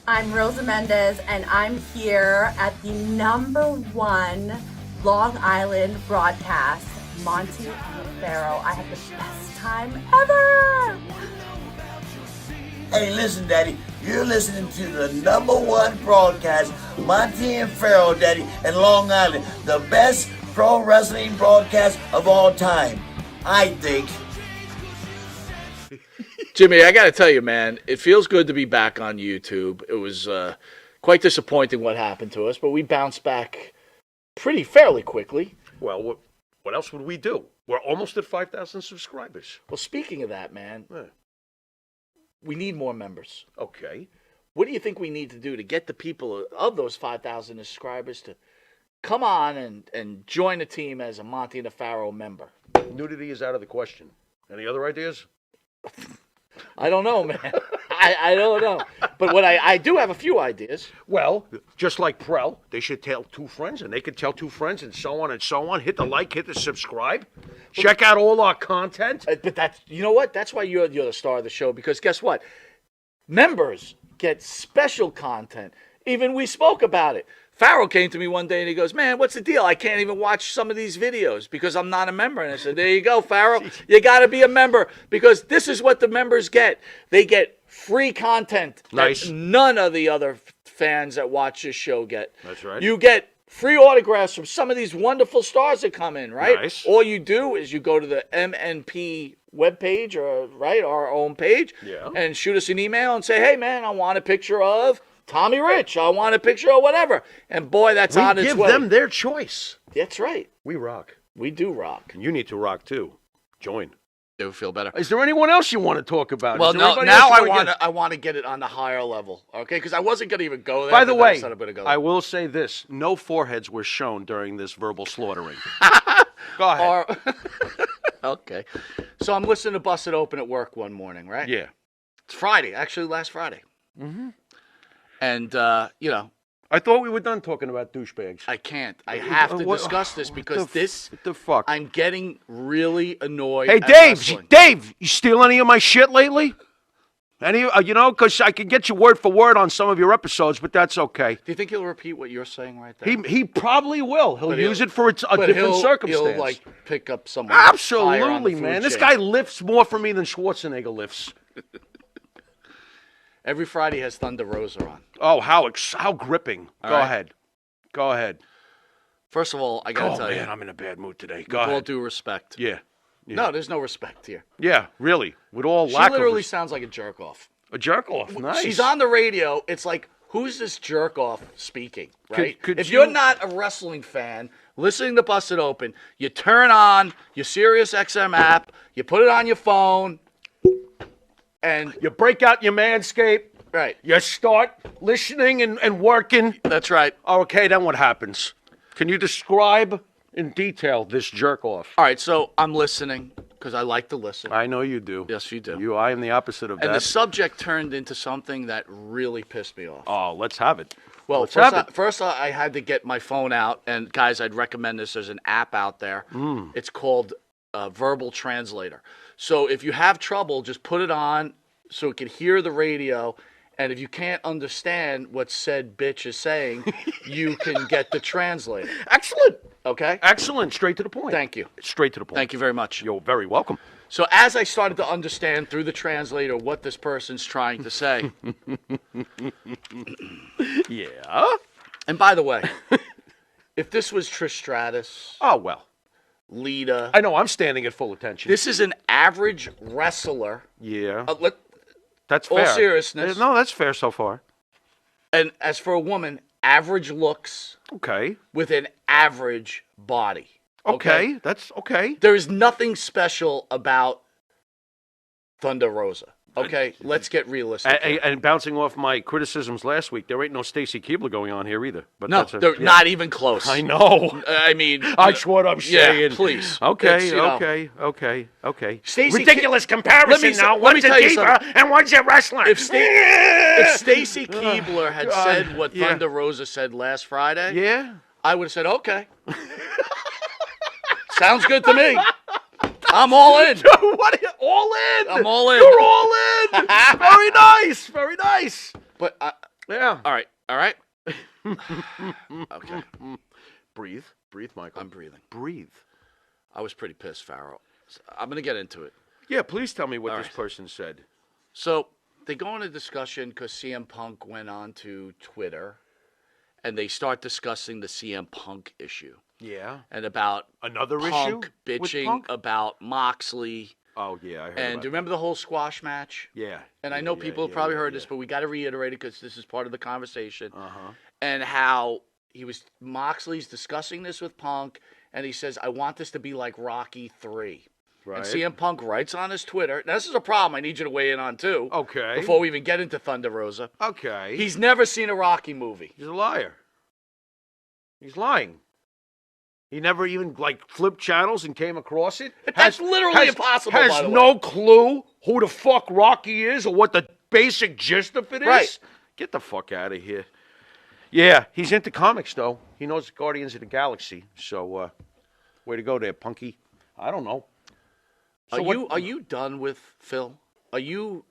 I'm Rosa Mendez, and I'm here at the #1 Long Island broadcast, Monty and Pharaoh. I had the best time ever! Hey, listen, Daddy, you're listening to the #1 broadcast, Monty and Pharaoh, Daddy, in Long Island. The best pro wrestling broadcast of all time, I think. Jimmy, I got to tell you, man, it feels good to be back on YouTube. It was quite disappointing what happened to us, but we bounced back fairly quickly. Well, what else would we do? We're almost at 5,000 subscribers. Well, speaking of that, man, we need more members. Okay. What do you think we need to do to get the people of those 5,000 subscribers to come on and join the team as a Monty and the Pharaoh member? Nudity is out of the question. Any other ideas? I don't know, man. I don't know. But what I do have a few ideas. Well, just like Prel, they should tell 2 friends, and they could tell 2 friends, and so on and so on. Hit the like, hit the subscribe. Check out all our content. But that's, you know what? That's why you're the star of the show, because guess what? Members get special content. Even we spoke about it. Pharaoh came to me one day and he goes, man, what's the deal? I can't even watch some of these videos because I'm not a member. And I said, there you go, Pharaoh. You got to be a member because this is what the members get. They get free content Nice. that none of the other fans that watch this show get. That's right. You get free autographs from some of these wonderful stars that come in, right? Nice. All you do is you go to the MNP webpage, or right, our own page, and shoot us an email and say, hey, man, I want a picture of Tommy Rich. I want a picture of whatever. And boy, that's on its way. We give them their choice. That's right. We rock. We do rock. And you need to rock, too. Join. It would feel better. Is there anyone else you want to talk about? Well, now I want to get it on the higher level, okay? Because I wasn't going to even go there. By the way, I will say this. No foreheads were shown during this verbal slaughtering. Go ahead. Okay. So I'm listening to Bust It Open at work one morning, right? Yeah. It's Friday, actually last Friday. Mm-hmm. And, I thought we were done talking about douchebags. I can't. I have to discuss this because What the fuck? I'm getting really annoyed. Hey, at Dave! wrestling. Dave, you steal any of my shit lately? Any, because I can get you word for word on some of your episodes, but that's okay. Do you think he'll repeat what you're saying right there? He probably will. He'll use it for a different circumstance. He'll like pick up someone. Absolutely, man. This guy lifts more for me than Schwarzenegger lifts. Every Friday has Thunder Rosa on. Oh, how gripping. Go ahead. First of all, I got to tell you. I'm in a bad mood today. With all due respect. Yeah. No, there's no respect here. Yeah, really. With all She lack literally of... sounds like a jerk-off. A jerk-off, nice. She's on the radio. It's like, who's this jerk-off speaking, right? Could if you're not a wrestling fan, listening to Bust It Open, you turn on your Sirius XM app, you put it on your phone, and you break out your Manscaped. Right. You start listening and working. That's right. Okay, then what happens? Can you describe in detail this jerk-off? All right, so I'm listening because I like to listen. I know you do. Yes, you do. I am the opposite of that. And the subject turned into something that really pissed me off. Oh, let's have it. Well, let's have it. First I had to get my phone out, and guys, I'd recommend this. There's an app out there. It's called Verbal Translator. So if you have trouble, just put it on so it can hear the radio. And if you can't understand what said bitch is saying, you can get the translator. Excellent. Okay? Excellent. Straight to the point. Thank you. Straight to the point. Thank you very much. You're very welcome. So as I started to understand through the translator what this person's trying to say. Yeah. And by the way, if this was Trish Stratus. Oh, well. Lita. I know. I'm standing at full attention. This is an average wrestler. Yeah. That's fair. All seriousness. No, that's fair so far. And as for a woman, average looks. Okay. With an average body. Okay. That's okay. There is nothing special about Thunder Rosa. Okay, let's get realistic. And bouncing off my criticisms last week, there ain't no Stacy Keibler going on here either. But no, they're not even close. I know. I mean, that's what I'm saying. Yeah, please. Okay. Stacey ridiculous comparison now. One's a diva and one's a wrestler. If Stacy Keibler had said what Thunder Rosa said last Friday, I would have said, okay. Sounds good to me. I'm all in. What are you, all in? I'm all in. You're all in. Very nice. Very nice. But Yeah. All right. Okay, Breathe, Michael. I'm breathing. Breathe. I was pretty pissed, Farrell. So I'm gonna get into it. Yeah, please tell me what All this right. person said. So they go into discussion because CM Punk went on to Twitter, and they start discussing the CM Punk issue Yeah. and about Another Punk issue with bitching Punk? about Moxley. Oh yeah, I heard And about do you remember the whole squash match? that. Yeah. And I Yeah, know yeah, people have yeah, probably yeah, heard yeah. this, but we got to reiterate it because this is part of the conversation. Uh-huh. And how Moxley's discussing this with Punk, and he says, "I want this to be like Rocky 3." Right. And CM Punk writes on his Twitter. Now, this is a problem I need you to weigh in on too. Okay. Before we even get into Thunder Rosa. Okay. He's never seen a Rocky movie. He's a liar. He's lying. He never even flipped channels and came across it. That's literally impossible, Has by the no way. clue who the fuck Rocky is or what the basic gist of it is. Right. Get the fuck out of here. Yeah, he's into comics though. He knows Guardians of the Galaxy. So, way to go there, Punky. I don't know. So Are you done with Phil? Are you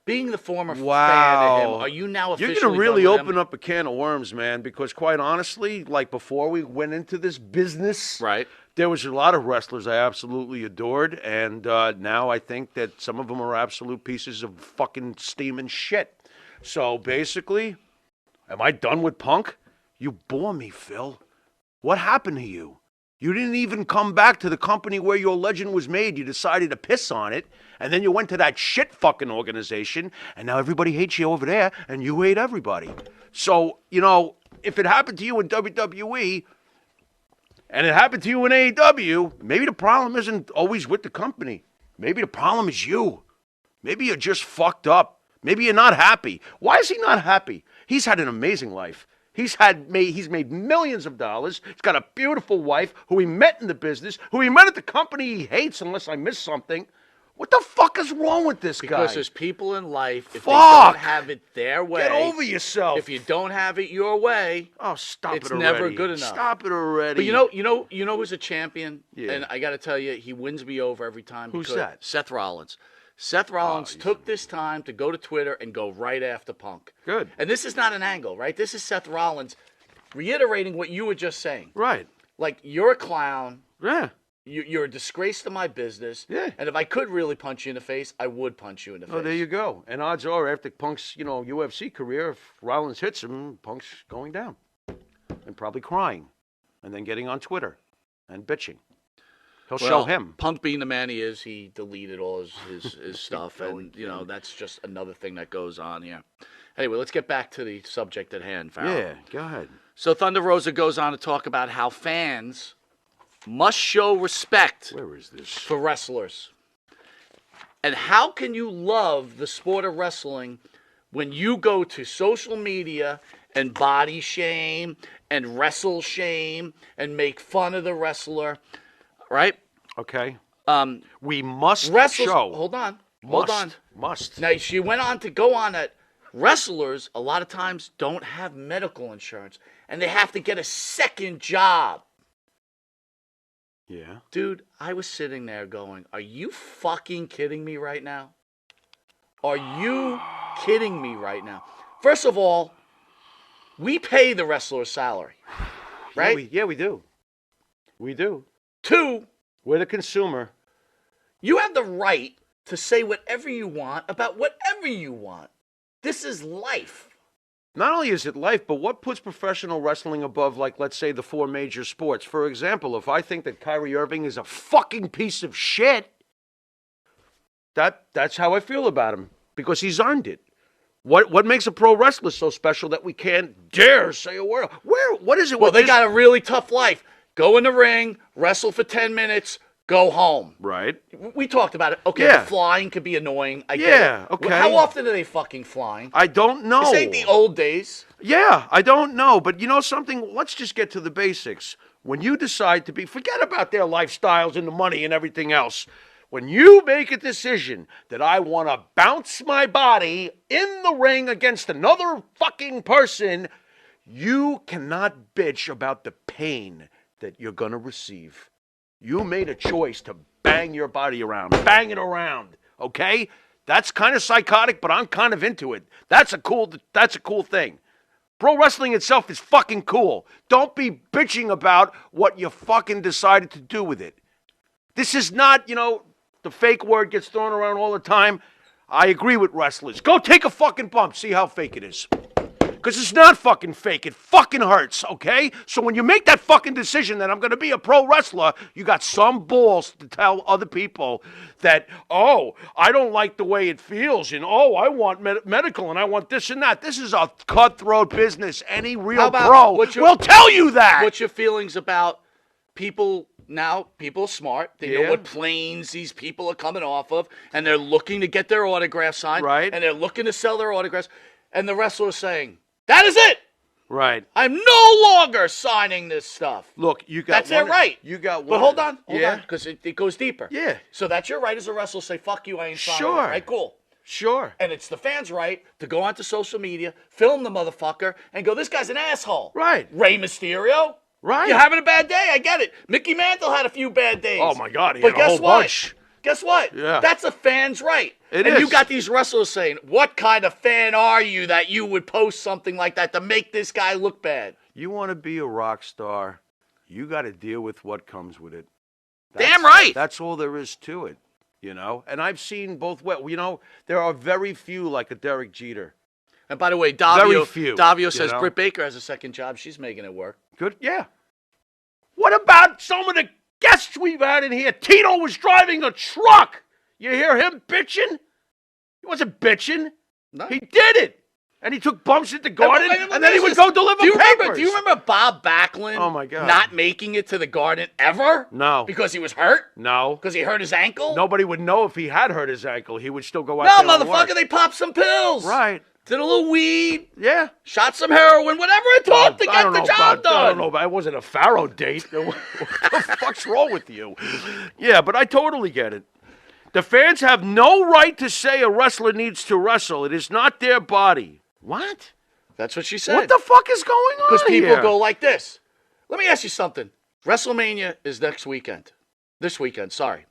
being the former fan Wow. of him? Are you now officially You're going to really done with open him? up a can of worms, man, because quite honestly, before we went into this business, Right. there was a lot of wrestlers I absolutely adored, and now I think that some of them are absolute pieces of fucking steaming shit. So basically, am I done with Punk? You bore me, Phil. What happened to you? You didn't even come back to the company where your legend was made. You decided to piss on it, and then you went to that shit fucking organization, and now everybody hates you over there, and you hate everybody. So, if it happened to you in WWE, and it happened to you in AEW, maybe the problem isn't always with the company. Maybe the problem is you. Maybe you're just fucked up. Maybe you're not happy. Why is he not happy? He's had an amazing life. He's made millions of dollars. He's got a beautiful wife who he met in the business, who he met at the company he hates unless I miss something. What the fuck is wrong with this guy? Because there's people in life, if Fuck. they don't have it their way. Get over yourself. If you don't have it your way, Oh, stop it's it already. never good enough. Stop it already. But you know who's a champion? Yeah. And I got to tell you, he wins me over every time. Who's because that? Seth Rollins. Seth Rollins took this time to go to Twitter and go right after Punk. Good. And this is not an angle, right? This is Seth Rollins reiterating what you were just saying. Right. Like, you're a clown. Yeah. You're a disgrace to my business. Yeah. And if I could really punch you in the face, I would punch you in the face. Oh, there you go. And odds are, after Punk's, UFC career, if Rollins hits him, Punk's going down. And probably crying. And then getting on Twitter and bitching. He'll show him. Punk being the man he is, he deleted all his stuff. And, that's just another thing that goes on here. Anyway, let's get back to the subject at hand, Farrell. Yeah, go ahead. So Thunder Rosa goes on to talk about how fans must show respect Where is this? for wrestlers. And how can you love the sport of wrestling when you go to social media and body shame and wrestle shame and make fun of the wrestler, right? Okay. We must Wrestlers, show. hold on. Must. Now, she went on to go on that wrestlers, a lot of times, don't have medical insurance, and they have to get a second job. Yeah. Dude, I was sitting there going, are you fucking kidding me right now? Are you kidding me right now? First of all, we pay the wrestler's salary, right? Yeah, we do. We do. Two, We're the consumer. you have the right to say whatever you want about whatever you want. This is life. Not only is it life, but what puts professional wrestling above, let's say, the four major sports? For example, if I think that Kyrie Irving is a fucking piece of shit, that's how I feel about him, because he's earned it. What makes a pro wrestler so special that we can't dare say a word? What is it? Well, with they this- got a really tough life. Go in the ring, wrestle for 10 minutes, go home. Right. We talked about it. Okay, Yeah. the flying could be annoying. I get Yeah, it. okay. How often are they fucking flying? I don't know. This ain't the old days. Yeah, I don't know. But you know something? Let's just get to the basics. When you decide to forget about their lifestyles and the money and everything else. When you make a decision that I want to bounce my body in the ring against another fucking person, you cannot bitch about the pain that you're going to receive. You made a choice to bang your body around. Bang it around, okay? That's kind of psychotic, but I'm kind of into it. That's a cool thing. Pro wrestling itself is fucking cool. Don't be bitching about what you fucking decided to do with it. This is not, the fake word gets thrown around all the time. I agree with wrestlers. Go take a fucking bump. See how fake it is. Because it's not fucking fake. It fucking hurts, okay? So when you make that fucking decision that I'm going to be a pro wrestler, you got some balls to tell other people that, oh, I don't like the way it feels, and oh, I want medical, and I want this and that. This is a cutthroat business. Any real pro will tell you that. What's your feelings about people now? People are smart. They know what planes these people are coming off of, and they're looking to get their autograph signed, right? And they're looking to sell their autographs, and the wrestler's saying, that is it. Right. I'm no longer signing this stuff. Look, you got that's their right. You got one. But hold on, because it goes deeper. Yeah. So that's your right as a wrestler to say, fuck you, I ain't signing Sure. it. Right, cool. Sure. And it's the fans' right to go onto social media, film the motherfucker, and go, this guy's an asshole. Right. Rey Mysterio. Right. You're having a bad day, I get it. Mickey Mantle had a few bad days. Oh, my God, he but had a whole bunch. Guess what? Yeah. That's a fan's right. It and is. you got these wrestlers saying, what kind of fan are you that you would post something like that to make this guy look bad? You want to be a rock star, you got to deal with what comes with it. Damn right. That's all there is to it, And I've seen both there are very few like a Derek Jeter. And by the way, Very few, Davio says Britt Baker has a second job. She's making it work. Good, yeah. What about some of the guests we've had in here? Tito was driving a truck. You hear him bitching? He wasn't bitching. No. He did it. And he took bumps at the garden, and then he would go deliver papers. Do you remember Bob Backlund Oh, my God. not making it to the garden ever? No. Because he was hurt? No. Because he hurt his ankle? Nobody would know if he had hurt his ankle. He would still go out No, there and work. motherfucker, they popped some pills. Right. Did a little weed. Yeah. Shot some heroin, whatever it took to get the job done. I don't know, but it wasn't a Pharaoh date. What the fuck's wrong with you? Yeah, but I totally get it. The fans have no right to say a wrestler needs to wrestle. It is not their body. What? That's what she said. What the fuck is going on Because people here? go like this. Let me ask you something. WrestleMania is next weekend. This weekend, sorry.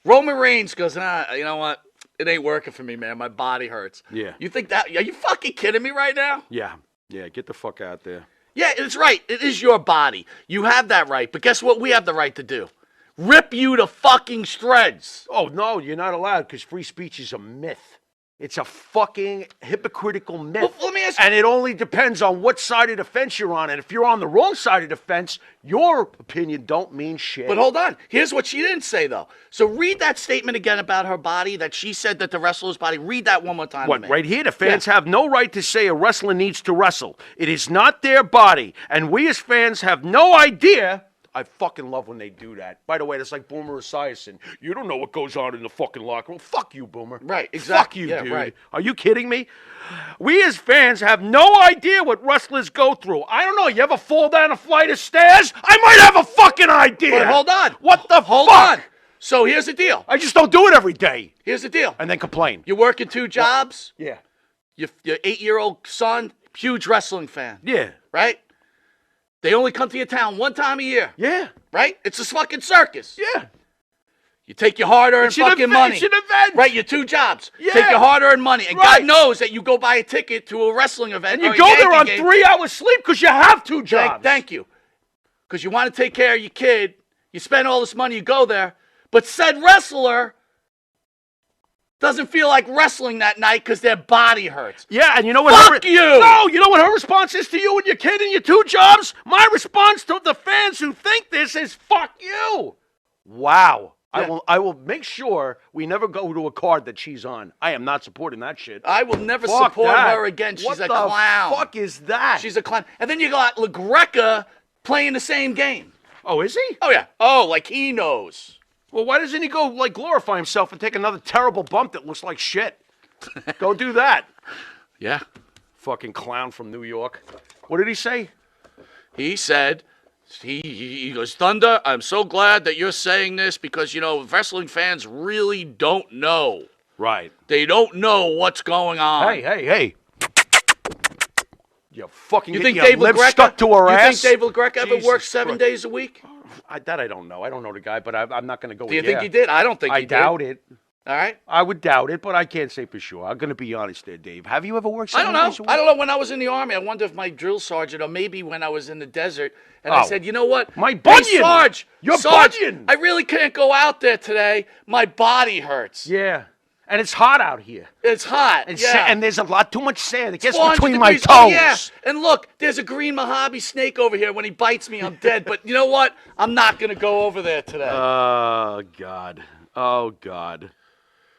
Roman Reigns goes, you know what? It ain't working for me, man. My body hurts. Yeah. You think that? Are you fucking kidding me right now? Yeah. Yeah, get the fuck out there. Yeah, it's right. It is your body. You have that right. But guess what we have the right to do? Rip you to fucking shreds. Oh, no, you're not allowed because free speech is a myth. It's a fucking hypocritical myth. Well, let me ask you. And it only depends on what side of the fence you're on. And if you're on the wrong side of the fence, your opinion don't mean shit. But hold on. Here's what she didn't say, though. So read that statement again about her body that she said that the wrestler's body. Read that one more time. What, right here? The fans have no right to say a wrestler needs to wrestle. It is not their body. And we as fans have no idea. I fucking love when they do that. By the way, that's like Boomer Esiason. You don't know what goes on in the fucking locker room. Fuck you, Boomer. Right, exactly. Fuck you, Yeah, dude. right. Are you kidding me? We as fans have no idea what wrestlers go through. I don't know. You ever fall down a flight of stairs? I might have a fucking idea. But hold on. What the Hold fuck? on. So here's the deal. I just don't do it every day. Here's the deal. And then complain. You're working 2 jobs. Yeah. Your 8-year-old son, huge wrestling fan. Yeah. Right? They only come to your town one time a year. Yeah. Right? It's a fucking circus. Yeah. You take your hard-earned fucking money. It's an event. Right, your 2 jobs. Yeah. Take your hard-earned money. And Right. God knows that you go buy a ticket to a wrestling event. And you or a go there on Yankee game. 3 hours sleep because you have 2 jobs. Thank you. Because you want to take care of your kid. You spend all this money, you go there. But said wrestler doesn't feel like wrestling that night because their body hurts. Yeah, and you know what? Fuck you! No, you know what her response is to you and your kid and your 2 jobs? My response to the fans who think this is fuck you. Wow. Yeah. I will make sure we never go to a card that she's on. I am not supporting that shit. I will never Fuck support that. her again. She's what a the clown. Fuck is that? She's a clown. And then you got LaGreca playing the same game. Oh, is he? Oh, yeah. Oh, like he knows. Well, why doesn't he go like glorify himself and take another terrible bump that looks like shit? Go do that. Yeah. Fucking clown from New York. What did he say? He said, he goes, Thunder, I'm so glad that you're saying this because, wrestling fans really don't know. Right. They don't know what's going on. Hey. You fucking You get think your Dave lips LaGreca, stuck to her ass? You think Dave LaGreca ever Jesus works 7 Christ. days a week? That I don't know. I don't know the guy, but I'm not going to go Do you with think he did? I don't think I he did. doubt it. All right? I would doubt it, but I can't say for sure. I'm going to be honest there, Dave. Have you ever worked I 7 don't days a know. week? I don't know. When I was in the Army, I wonder if my drill sergeant, or maybe when I was in the desert, and I Oh. said, you know what? My Hey, bunion! Sarge! Your Sarge, bunion! I really can't go out there today. My body hurts. Yeah. And it's hot out here. It's hot. And, yeah. and there's a lot too much sand. It gets 400 between my degrees. toes. Oh, yeah. And look, there's a green Mojave snake over here. When he bites me, I'm dead. But you know what? I'm not going to go over there today. Oh, God. Oh, God.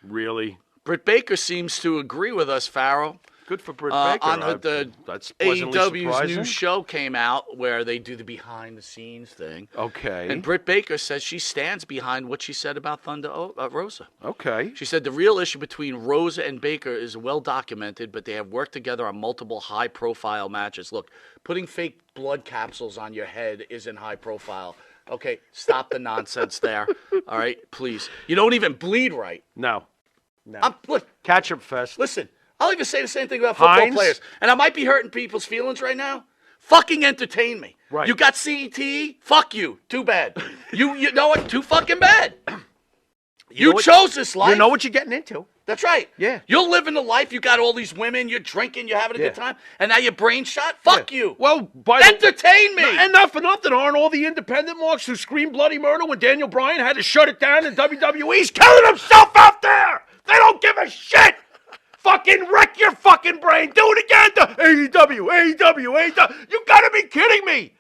Really? Britt Baker seems to agree with us, Farrell. Good for Britt Baker. On the That's pleasantly AEW's surprising. new show came out where they do the behind-the-scenes thing. Okay. And Britt Baker says she stands behind what she said about Thunder Rosa. Okay. She said the real issue between Rosa and Baker is well documented, but they have worked together on multiple high-profile matches. Look, putting fake blood capsules on your head isn't high-profile. Okay, stop the nonsense there. All right, please. You don't even bleed right. No. Look, Ketchup fest. listen, I'll even say the same thing about football Heinz? players. And I might be hurting people's feelings right now. Fucking entertain me. Right. You got CTE? Fuck you. Too bad. You know what? Too fucking bad. You chose this life. You know what you're getting into. That's right. Yeah. You're living the life. You got all these women. You're drinking. You're having a good time. And now your brain shot? Fuck you. Well, Entertain me. And not for nothing, aren't all the independent marks who screamed bloody murder when Daniel Bryan had to shut it down in WWE? He's killing himself out there. They don't give a shit. Fucking wreck your fucking brain. Do it again. AEW. You gotta be kidding me.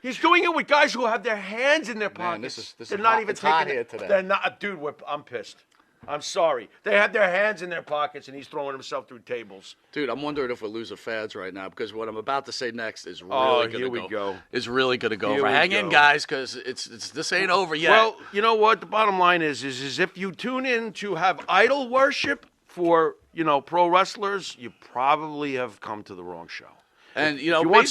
He's doing it with guys who have their hands in their pockets. this is They're hot. not even It's hot taking here it. today. They're not, dude. I'm pissed. I'm sorry. They have their hands in their pockets, and he's throwing himself through tables. Dude, I'm wondering if we're losing fans right now because what I'm about to say next is really Oh, going to here go. we go. Is really going to go Here over. we Hang in, go. guys, because it's this ain't over yet. Well, you know what? The bottom line is if you tune in to have idol worship for pro wrestlers, you probably have come to the wrong show. and If you want